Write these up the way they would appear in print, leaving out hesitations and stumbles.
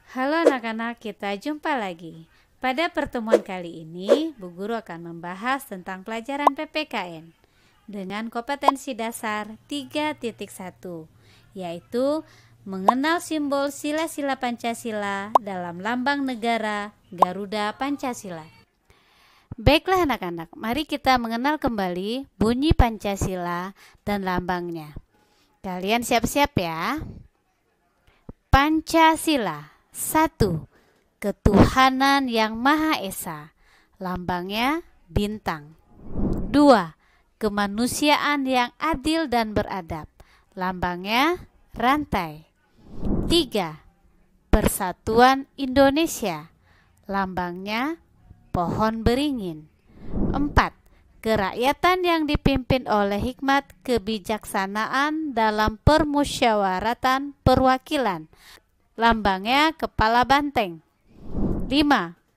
Halo anak-anak, kita jumpa lagi. Pada pertemuan kali ini, Bu Guru akan membahas tentang pelajaran PPKN dengan kompetensi dasar 3.1, yaitu mengenal simbol sila-sila Pancasila dalam lambang negara Garuda Pancasila. Baiklah anak-anak, mari kita mengenal kembali bunyi Pancasila dan lambangnya. Kalian siap-siap ya. Pancasila. 1. Ketuhanan yang Maha Esa. Lambangnya bintang. 2. Kemanusiaan yang adil dan beradab. Lambangnya rantai. 3. Persatuan Indonesia. Lambangnya pohon beringin. 4. Kerakyatan yang dipimpin oleh hikmat kebijaksanaan dalam permusyawaratan perwakilan. Lambangnya kepala banteng. 5.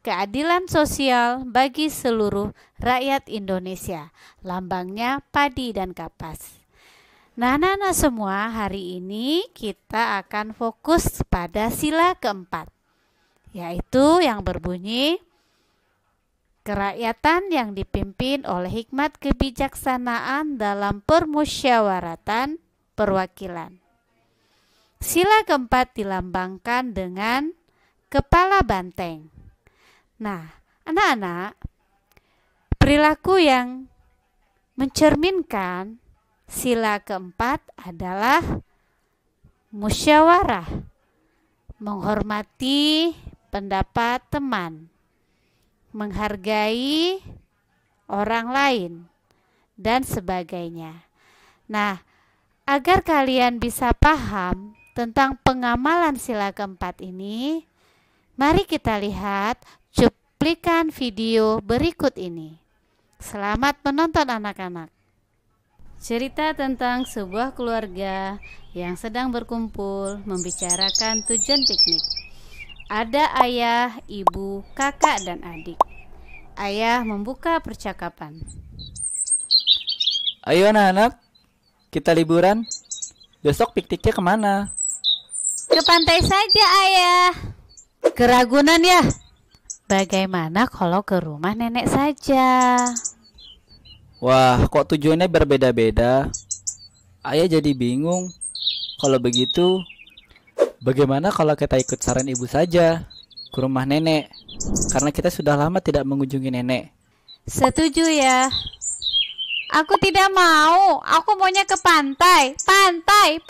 Keadilan sosial bagi seluruh rakyat Indonesia. Lambangnya padi dan kapas. Nah, anak-anak semua, hari ini kita akan fokus pada sila keempat, yaitu yang berbunyi kerakyatan yang dipimpin oleh hikmat kebijaksanaan dalam permusyawaratan perwakilan. Sila keempat dilambangkan dengan kepala banteng. Nah, anak-anak, perilaku yang mencerminkan sila keempat adalah musyawarah, menghormati pendapat teman, menghargai orang lain, dan sebagainya. Nah, agar kalian bisa paham tentang pengamalan sila keempat ini, mari kita lihat cuplikan video berikut ini. Selamat menonton anak-anak. Cerita tentang sebuah keluarga yang sedang berkumpul membicarakan tujuan piknik. Ada ayah, ibu, kakak, dan adik. Ayah membuka percakapan. Ayo anak-anak, kita liburan. Besok pikniknya kemana? Ke pantai saja ayah. Ke Ragunan ya? Bagaimana kalau ke rumah nenek saja? Wah, kok tujuannya berbeda-beda? Ayah jadi bingung. Kalau begitu, bagaimana kalau kita ikut saran ibu saja ke rumah nenek? Karena kita sudah lama tidak mengunjungi nenek. Setuju ya. Aku tidak mau. Aku maunya ke pantai. Pantai.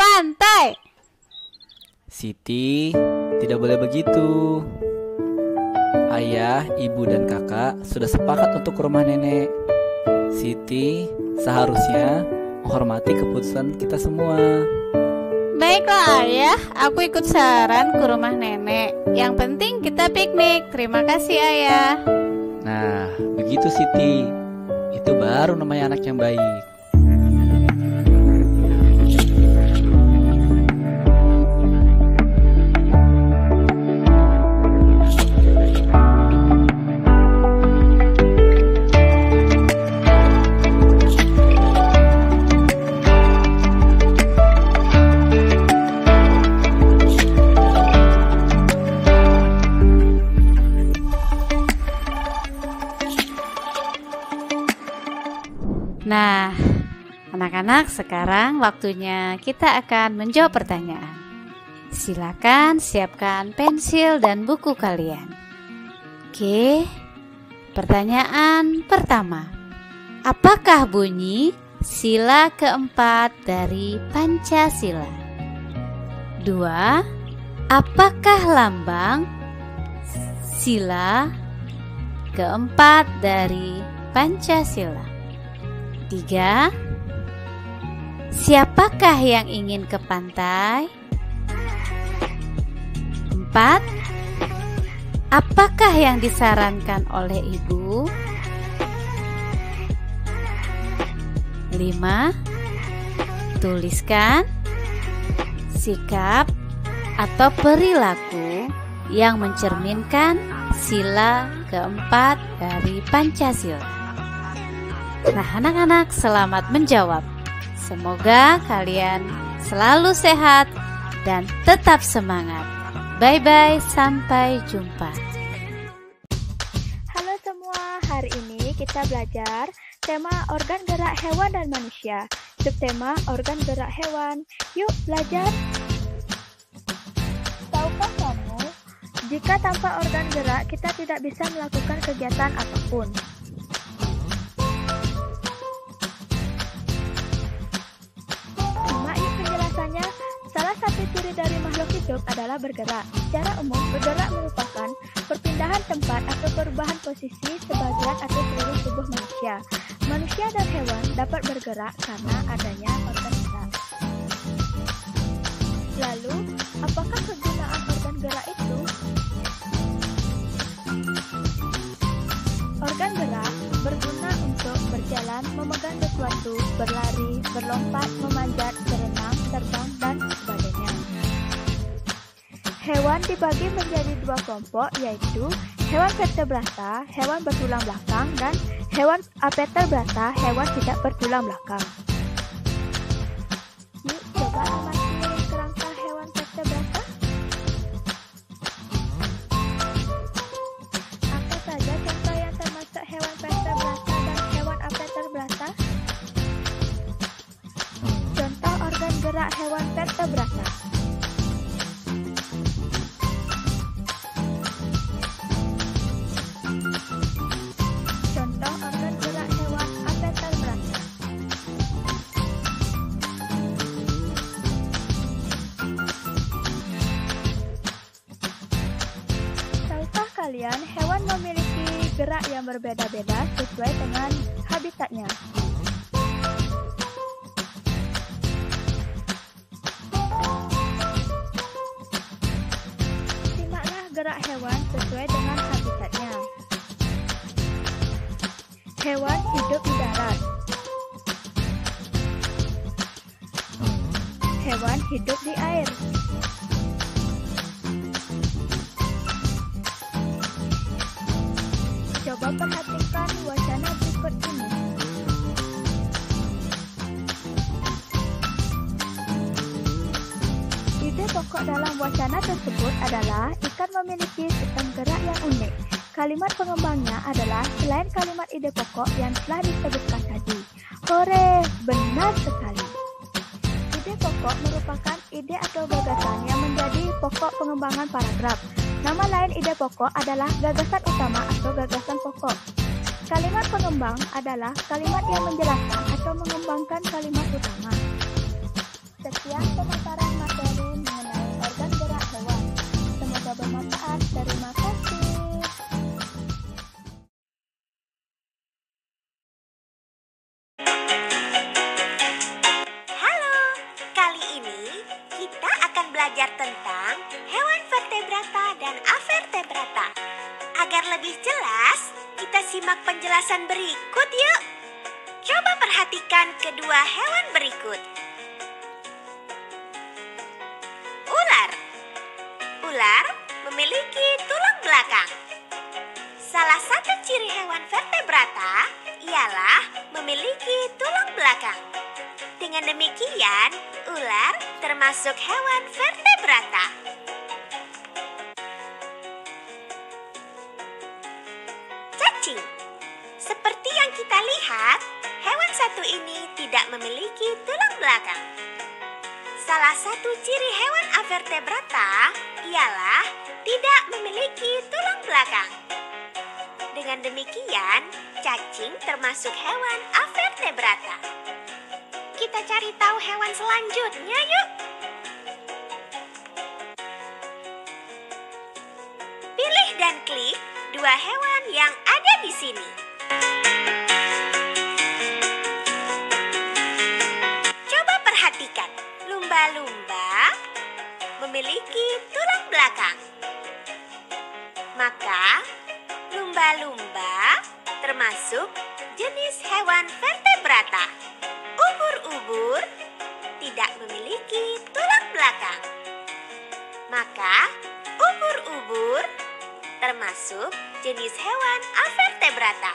Siti, tidak boleh begitu. Ayah, ibu, dan kakak sudah sepakat untuk ke rumah nenek. Siti seharusnya menghormati keputusan kita semua. Baiklah ayah, aku ikut saran ke rumah nenek. Yang penting kita piknik. Terima kasih ayah. Nah, begitu Siti. Itu baru namanya anak yang baik. Nah, anak-anak, sekarang waktunya kita akan menjawab pertanyaan. Silakan siapkan pensil dan buku kalian. Oke, pertanyaan pertama. Apakah bunyi sila keempat dari Pancasila? 2. Apakah lambang sila keempat dari Pancasila? 3. Siapakah yang ingin ke pantai? 4. Apakah yang disarankan oleh ibu? 5. Tuliskan sikap atau perilaku yang mencerminkan sila keempat dari Pancasila. Nah, anak-anak, selamat menjawab. Semoga kalian selalu sehat dan tetap semangat. Bye-bye, sampai jumpa. Halo semua, hari ini kita belajar tema organ gerak hewan dan manusia. Subtema organ gerak hewan. Yuk belajar. Tahukah kamu, jika tanpa organ gerak kita tidak bisa melakukan kegiatan apapun. Simak yuk penjelasannya. Salah satu ciri dari makhluk hidup adalah bergerak. Secara umum, bergerak merupakan perpindahan tempat atau perubahan posisi sebagian atau seluruh tubuh manusia. Manusia dan hewan dapat bergerak karena adanya organ gerak. Lalu, apakah kegunaan organ gerak itu? Organ gerak berguna untuk berjalan, memegang sesuatu, berlari, berlompat, memanjat, berenang, terbang, dan sebagainya. Hewan dibagi menjadi dua kelompok, yaitu hewan vertebrata, hewan bertulang belakang, dan hewan apetalbrata, hewan tidak bertulang belakang. Yuk, coba amati kerangka hewan vertebrata. Apa saja contoh yang termasuk hewan vertebrata dan hewan apetalbrata? Contoh organ gerak hewan vertebrata. Contoh organ gerak hewan apetalbrata. Tahukah kalian hewan memiliki gerak yang berbeda-beda sesuai dengan habitatnya? Simaklah gerak hewan sesuai dengan habitatnya. Hewan hidup di darat. Hewan hidup di air. Coba perhatikan wacana berikut ini. Ide pokok dalam wacana tersebut adalah ikan memiliki sistem gerak yang unik. Kalimat pengembangnya adalah selain kalimat ide pokok yang telah disebutkan tadi. Hore, benar sekali. Ide pokok merupakan ide atau gagasan yang menjadi pokok pengembangan paragraf. Nama lain ide pokok adalah gagasan utama atau gagasan pokok. Kalimat pengembang adalah kalimat yang menjelaskan atau mengembangkan kalimat utama. Sekian pemaparan materi mengenai organ gerak hewan. Semoga bermanfaat. Terima kasih. Halo, kali ini kita akan belajar tentang hewan vertebrata dan avertebrata. Agar lebih jelas, kita simak penjelasan berikut yuk. Coba perhatikan kedua hewan berikut. Ular. Ular memiliki tulang belakang. Salah satu ciri hewan vertebrata ialah memiliki tulang belakang. Dengan demikian, ular termasuk hewan vertebrata. Cacing. Seperti yang kita lihat, hewan satu ini tidak memiliki tulang belakang. Salah satu ciri hewan avertebrata ialah tidak memiliki tulang belakang. Dengan demikian, cacing termasuk hewan avertebrata. Kita cari tahu hewan selanjutnya yuk. Pilih dan klik dua hewan yang ada di sini. Coba perhatikan, lumba-lumba memiliki tulang belakang. Maka, lumba-lumba termasuk jenis hewan vertebrata. Ubur-ubur tidak memiliki tulang belakang. Maka, ubur-ubur termasuk jenis hewan avertebrata.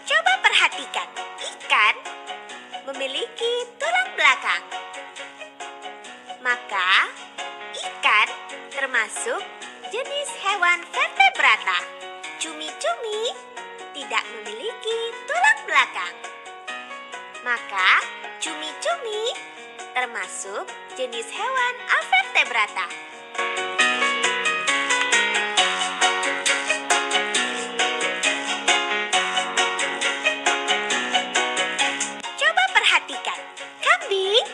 Coba perhatikan. termasuk jenis hewan avertebrata. Coba perhatikan, kambing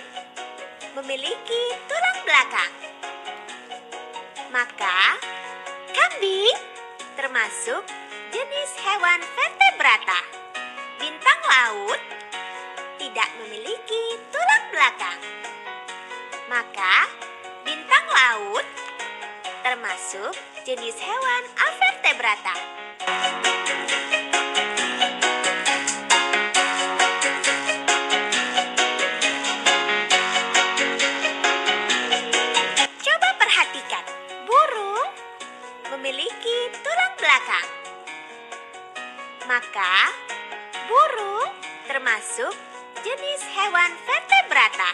memiliki tulang belakang. Maka, kambing termasuk jenis hewan vertebrata. Bintang laut tidak memiliki tulang belakang. Maka, bintang laut termasuk jenis hewan avertebrata. Coba perhatikan, burung memiliki tulang belakang. Maka, burung termasuk jenis hewan vertebrata.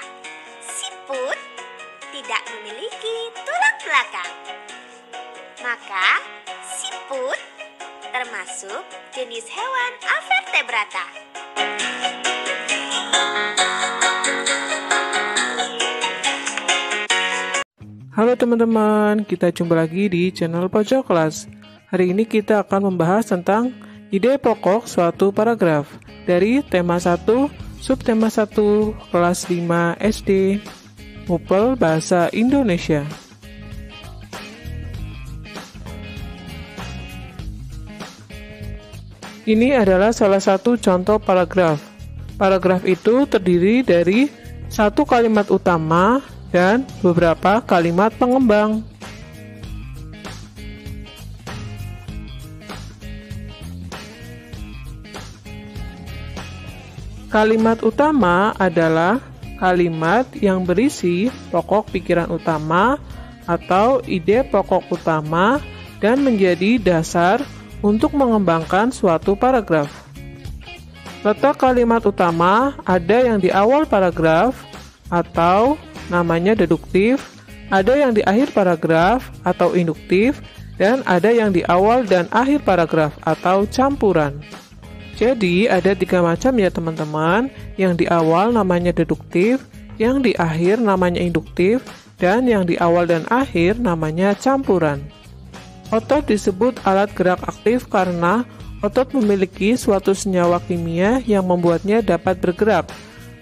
Siput tidak memiliki tulang belakang. Maka, siput termasuk jenis hewan avertebrata. Halo teman-teman, kita jumpa lagi di channel Pojok Kelas. Hari ini kita akan membahas tentang ide pokok suatu paragraf dari tema 1, subtema 1, kelas 5 SD, Mupel Bahasa Indonesia. Ini adalah salah satu contoh paragraf. Paragraf itu terdiri dari satu kalimat utama dan beberapa kalimat pengembang. Kalimat utama adalah kalimat yang berisi pokok pikiran utama atau ide pokok utama dan menjadi dasar untuk mengembangkan suatu paragraf. Letak kalimat utama ada yang di awal paragraf atau namanya deduktif, ada yang di akhir paragraf atau induktif, dan ada yang di awal dan akhir paragraf atau campuran. Jadi ada 3 macam ya teman-teman, yang di awal namanya deduktif, yang di akhir namanya induktif, dan yang di awal dan akhir namanya campuran. Otot disebut alat gerak aktif karena otot memiliki suatu senyawa kimia yang membuatnya dapat bergerak.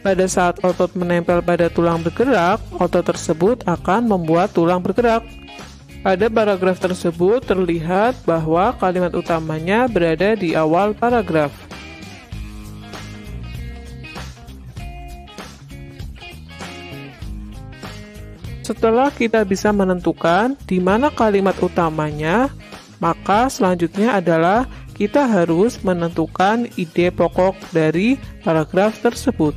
Pada saat otot menempel pada tulang bergerak, otot tersebut akan membuat tulang bergerak. Pada paragraf tersebut terlihat bahwa kalimat utamanya berada di awal paragraf. Setelah kita bisa menentukan di mana kalimat utamanya, maka selanjutnya adalah kita harus menentukan ide pokok dari paragraf tersebut.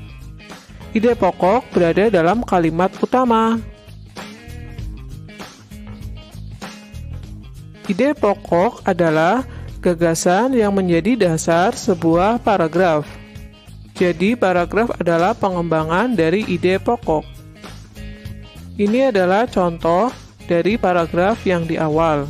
Ide pokok berada dalam kalimat utama. Ide pokok adalah gagasan yang menjadi dasar sebuah paragraf. Jadi, paragraf adalah pengembangan dari ide pokok. Ini adalah contoh dari paragraf yang di awal.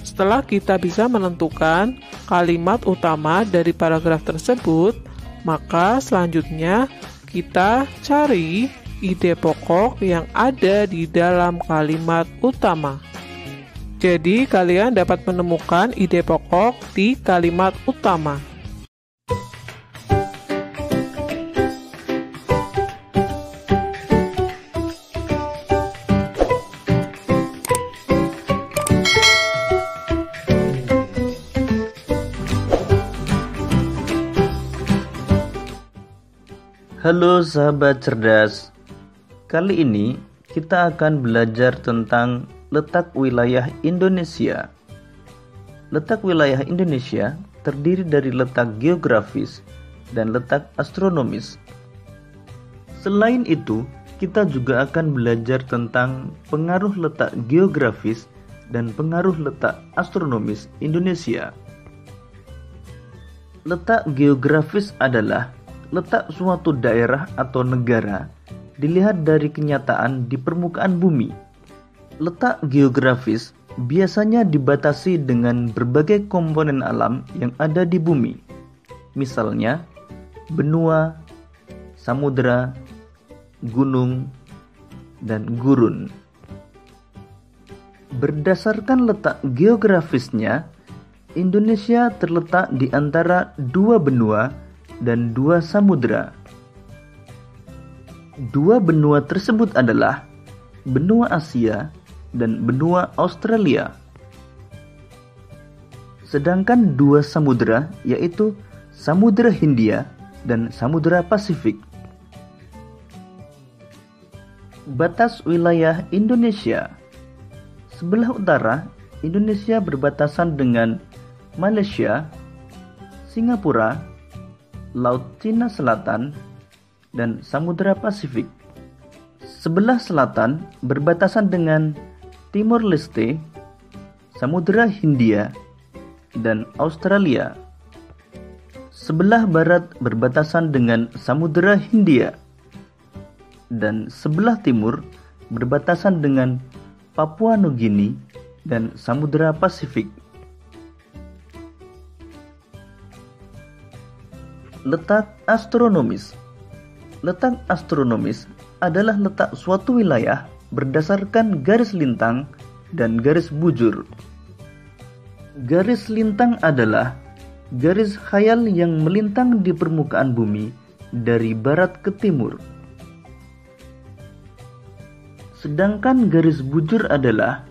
Setelah kita bisa menentukan kalimat utama dari paragraf tersebut, maka selanjutnya kita cari ide pokok yang ada di dalam kalimat utama. Jadi, kalian dapat menemukan ide pokok di kalimat utama. Halo sahabat cerdas, kali ini kita akan belajar tentang letak wilayah Indonesia. Letak wilayah Indonesia terdiri dari letak geografis dan letak astronomis. Selain itu, kita juga akan belajar tentang pengaruh letak geografis dan pengaruh letak astronomis Indonesia. Letak geografis adalah letak suatu daerah atau negara dilihat dari kenyataan di permukaan bumi. Letak geografis biasanya dibatasi dengan berbagai komponen alam yang ada di bumi. Misalnya, benua, samudera, gunung, dan gurun. Berdasarkan letak geografisnya, Indonesia terletak di antara 2 benua dan 2 samudera. 2 benua tersebut adalah benua Asia dan benua Australia. Sedangkan 2 samudera yaitu Samudra Hindia dan Samudra Pasifik. Batas wilayah Indonesia. Sebelah utara, Indonesia berbatasan dengan Malaysia, Singapura, Laut Cina Selatan, dan Samudra Pasifik. Sebelah selatan berbatasan dengan Timor Leste, Samudra Hindia, dan Australia. Sebelah barat berbatasan dengan Samudra Hindia, dan sebelah timur berbatasan dengan Papua Nugini dan Samudra Pasifik. Letak astronomis. Letak astronomis adalah letak suatu wilayah berdasarkan garis lintang dan garis bujur. Garis lintang adalah garis khayal yang melintang di permukaan bumi dari barat ke timur. Sedangkan garis bujur adalah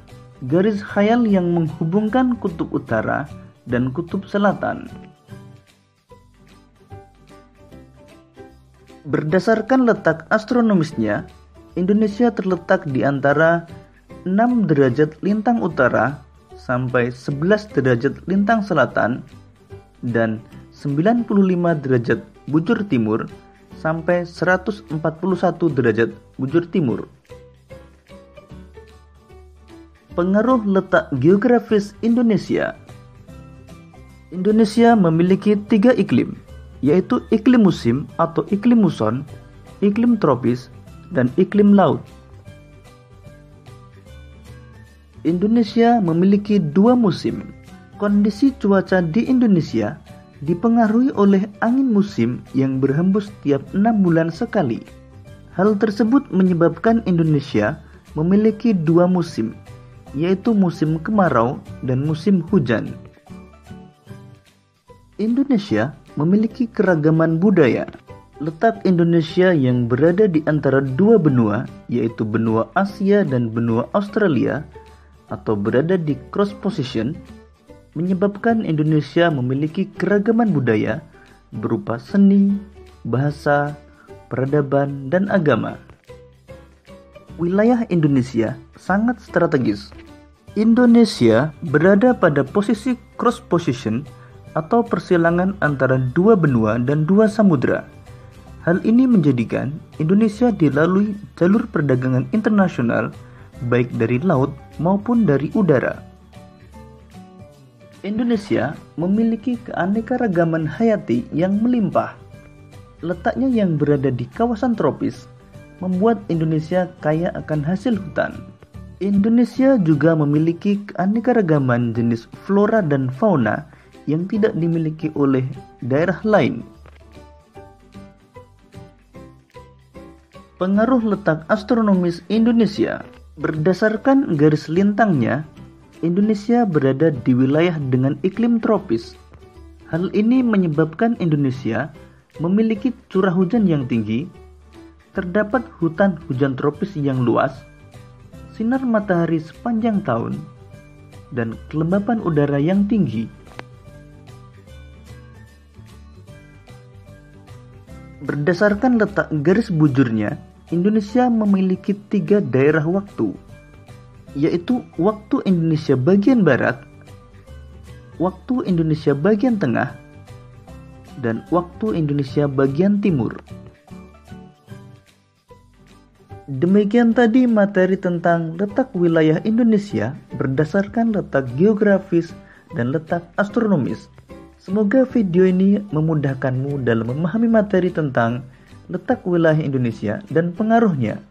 garis khayal yang menghubungkan kutub utara dan kutub selatan. Berdasarkan letak astronomisnya, Indonesia terletak di antara 6 derajat lintang utara sampai 11 derajat lintang selatan dan 95 derajat bujur timur sampai 141 derajat bujur timur. Pengaruh letak geografis Indonesia. Indonesia memiliki 3 iklim, yaitu iklim musim atau iklim muson, iklim tropis, dan iklim laut. Indonesia memiliki 2 musim. Kondisi cuaca di Indonesia dipengaruhi oleh angin musim yang berhembus tiap 6 bulan sekali. Hal tersebut menyebabkan Indonesia memiliki 2 musim, yaitu musim kemarau dan musim hujan. Indonesia memiliki keragaman budaya. Letak Indonesia yang berada di antara 2 benua, yaitu benua Asia dan benua Australia, atau berada di cross position, menyebabkan Indonesia memiliki keragaman budaya berupa seni, bahasa, peradaban, dan agama. Wilayah Indonesia sangat strategis. Indonesia berada pada posisi cross position atau persilangan antara 2 benua dan 2 samudera. Hal ini menjadikan Indonesia dilalui jalur perdagangan internasional baik dari laut maupun dari udara. Indonesia memiliki keanekaragaman hayati yang melimpah. Letaknya yang berada di kawasan tropis membuat Indonesia kaya akan hasil hutan. Indonesia juga memiliki keanekaragaman jenis flora dan fauna yang tidak dimiliki oleh daerah lain. Pengaruh letak astronomis Indonesia. Berdasarkan garis lintangnya, Indonesia berada di wilayah dengan iklim tropis. Hal ini menyebabkan Indonesia memiliki curah hujan yang tinggi, terdapat hutan hujan tropis yang luas, sinar matahari sepanjang tahun, dan kelembapan udara yang tinggi. Berdasarkan letak garis bujurnya, Indonesia memiliki 3 daerah waktu, yaitu waktu Indonesia bagian barat, waktu Indonesia bagian tengah, dan waktu Indonesia bagian timur. Demikian tadi materi tentang letak wilayah Indonesia berdasarkan letak geografis dan letak astronomis. Semoga video ini memudahkanmu dalam memahami materi tentang letak wilayah Indonesia dan pengaruhnya.